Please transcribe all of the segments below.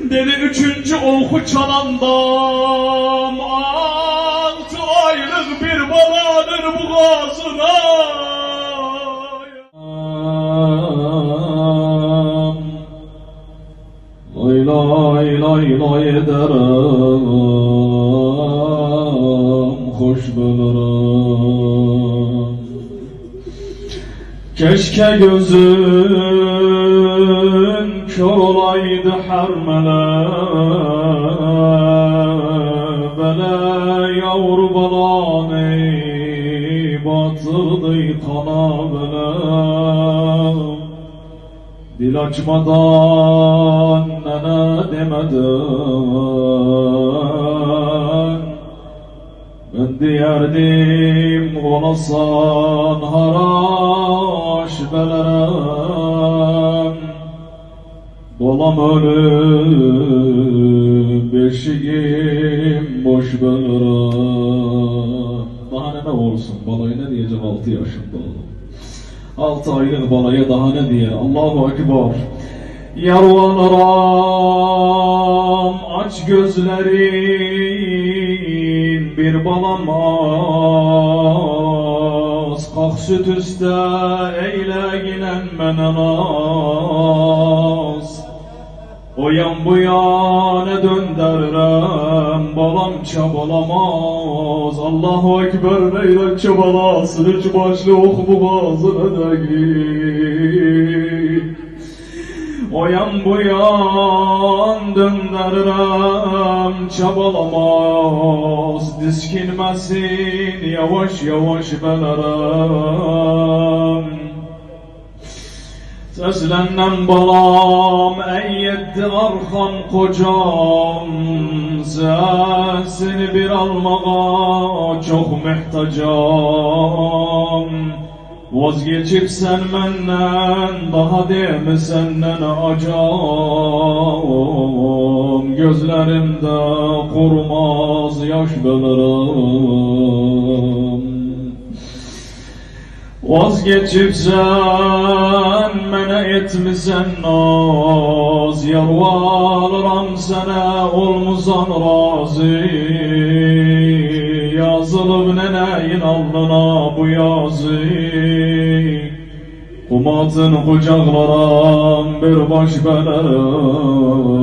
Dedi üçüncü oku çalandam, 6 aylık bir baladır boğazına. Lay lay lay lay ederim, hoş bulurum. Keşke gözün kör olaydı harmele, bele yavru balan ey batırdı kana bele. Dil açmadan nene demeden, ben diyerdim olasan haraş belerem. Balam ölüm beşiğim boş belerem. Daha ne olsun, balayı ne diyecek 6 yaşında oğlum. 6 aylık balaya daha ne diye? Allahu Ekber. Yarvanıram aç gözlerin, bir balam az. Kalk süt üstte eyle ginen menen az. O yan bu yana döndürürüm, balam çabalamaz. Allahu Ekber, neyle çabalasın, üç başlı ok boğazına da gir. O yan bu yan döndürürüm, çabalamaz. Diskinmesin, yavaş yavaş belerem. Seslenmem balam ey yetti arkan kocam, sesini bir almağa çok muhtacam. Vazgeçip sen menden, daha deme senden acam. Gözlerimde kurumaz yaş belirim. Vazgeçip sen mene etmisen naz, yarvalıram sana olmuzan razı. Yazılıp neneyin alnına bu yazı, kumatın kucaklaram bir baş belerim.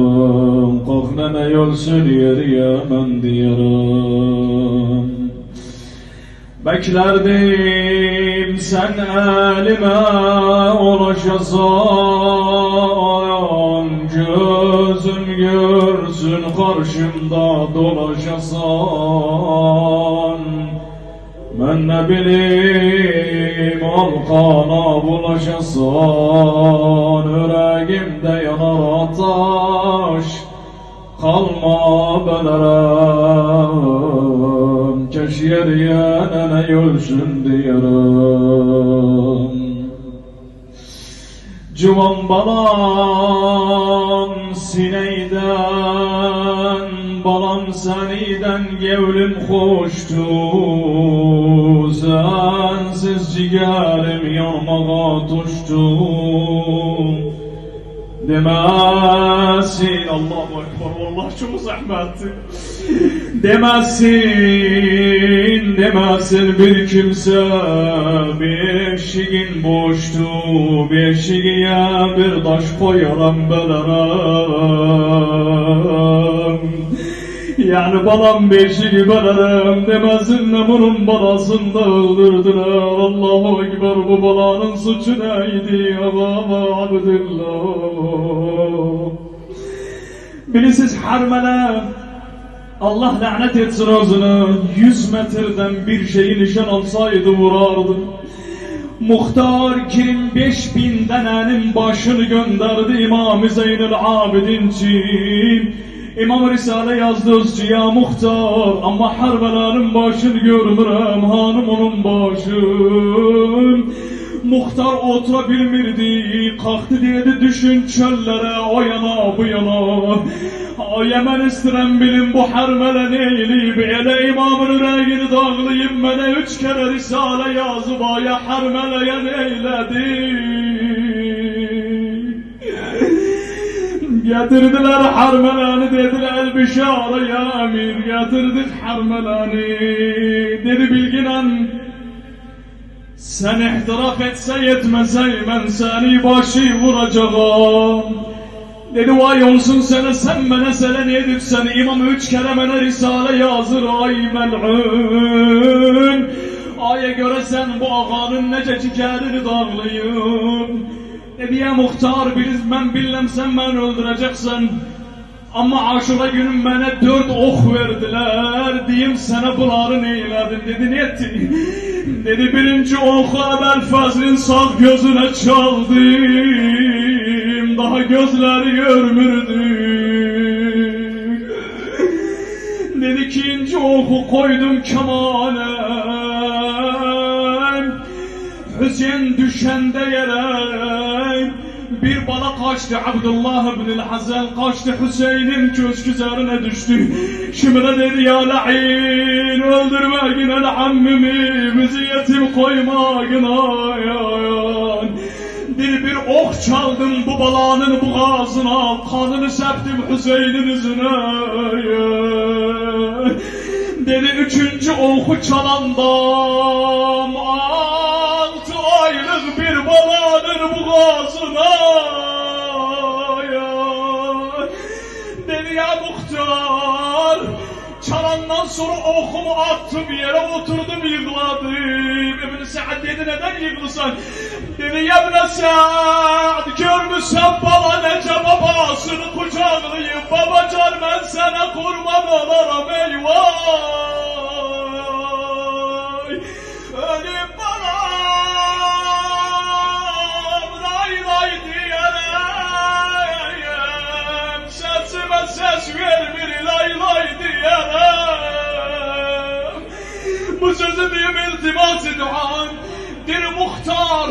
Kalk nene ölsün yeriye ben diyerim. Beklerdim sen elime ulaşasan, gözüm görsün karşımda dolaşasan. Ben ne bileyim alkana bulaşasan, yüreğimde yanar ataş, kalma belerem. Keş yeriye nene ölsün diyerim. Civan balam sineyden, balam seniden gevlim hoştu. Sensiz ciğerim yanmağa tuştu. Demesin, Allahu Ekber, vallahi çok zahmetli. Demesin bir kimse, beşiğin boştu. Beşiğe bir taş koyaram belerem. Yani balam beşiği belerem demesin de bunun balasını da öldürdüler. Allahu Ekber, bu balanın suçu neydi ya baba Abdullah? Bilisiz harmele, Allah lanet etsin özünü, 100 metreden bir şeyi nişan alsaydı vurardı. Muhtar 25.000 denenin başını gönderdi İmam-ı Zeynel Abidin için. İmam Risale yazdı özcü ya muhtar, ama harbelerin başını görmürem hanım onun başın. Muhtar oturabilmirdi, kalktı dedi düşün çöllere, o yana bu yana. Yemen istirem bilin bu harmele neyliyim, ele imamın yüreğini dağlayayım, bana 3 kere Risale yazıp aya harmeleye neyledi. Getirdiler harmelanı, dediler bişara ya emir. Getirdik harmelanı, dedi bilginen. Sen ihtiraf etse yetmez ey, ben seni başı vuracağım. Dedi vay olsun sana, sen bana selen edip sen imam 3 kere bana risale yazır ay mel'un. Aya göre sen bu ağanın nece ciğerini dağlayın. Dedi ya muhtar, ben bilmem sen beni öldüreceksin. Ama Aşura günüm bana 4 ok verdiler. Diyeyim sana bunları neyledim. Dedi ne ettin? Dedi birinci oku Ebel Fazl'in sağ gözüne çaldım. Daha gözleri görmürdü. Dedi ikinci oku koydum kemane. Hüseyin düşende yere bir bala kaçtı, Abdullah ibn Hazal kaçtı, Hüseyin'in köşk üzerine düştü. Şimdi dedi ya la'in, öldürmeyin ammimi, bizi yetim koymayın ayan. Bir ok çaldım bu balanın boğazına, kanını serptim Hüseyin'in yüzüne. Dedi üçüncü oku çalandam, 6 aylık bir balanın boğazına. Dedi ya muhtar, çalandan sonra okumu attım yere, oturdum yıkladım. İbn-i Sa'd dedi neden yıkılsan? Dedi ya İbn-i Sa'd, görmüşsen baba nece babasını kucaklayıp, babacan ben sana kurban olarım eyvay. Ölüm balam, lay lay diyerem, sesime ses vermir lay lay diyerem. Bu sözü diyeyim iltimas duam. Dir muhtar,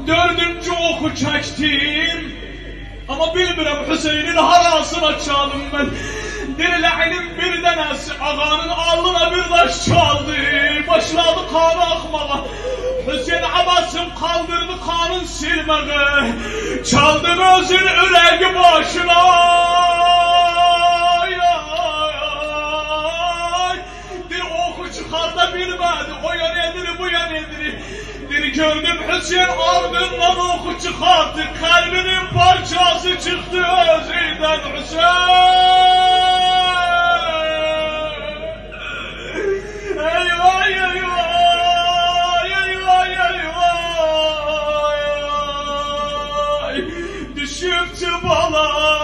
4. oku çektim. Ama bilmirəm Hüseyin'in harasına çaldım ben. Diriləğinin bir dənəsi ağanın alnına bir daş çaldı. Başladı kanı akmağa. Hüseyin Abbas'ım kaldırdı kanın silməğe. Çaldım özün ürəyi başına. Bir oku çıkarda bilmədi. O yan ediri bu yan ediri. Bir gördüm Hüseyin ardından oku çıkarttı. Kalbinin parçası çıktı özünden Hüseyin. Eyvah eyvah eyvah eyvah. Düşüp çıbalan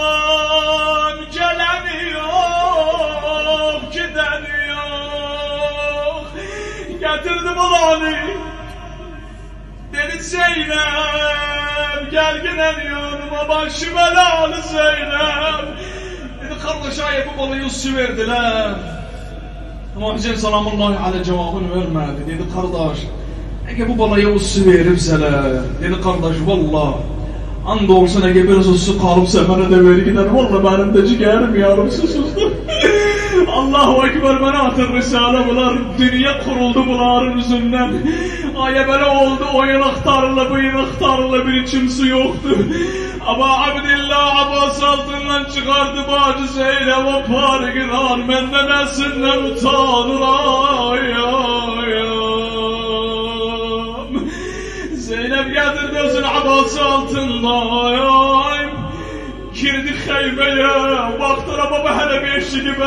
geleni yok, gideni yok. Getirdi balanı. Dedi Zeynep gel giden yanıma, başı belalı Zeynep. Dedi kardeş aya bu balayı su verdiler. Ama Hüseyin salamullahi aleyh cevabını vermedi. Dedi kardeş ege bu balayı su veripseler. Dedi kardeş valla and olsun ege biraz o su kalıpsa bana da ver gider. Valla benim de ciğerim yarım susuzdu. Allahu Ekber, bana atır risale bular. Dünya kuruldu bunların yüzünden. Aya böyle oldu, o yanaktarla bu yanaktarla bir içim su yoktu. Ama Abdillah Abbas altından çıkardı bacı Zeynep parginar. Benden esinden utanır ayam. Zeynep getirdi özün Abbas altından. Girdi heybeye, baktıra baba hele bir eşi gibi.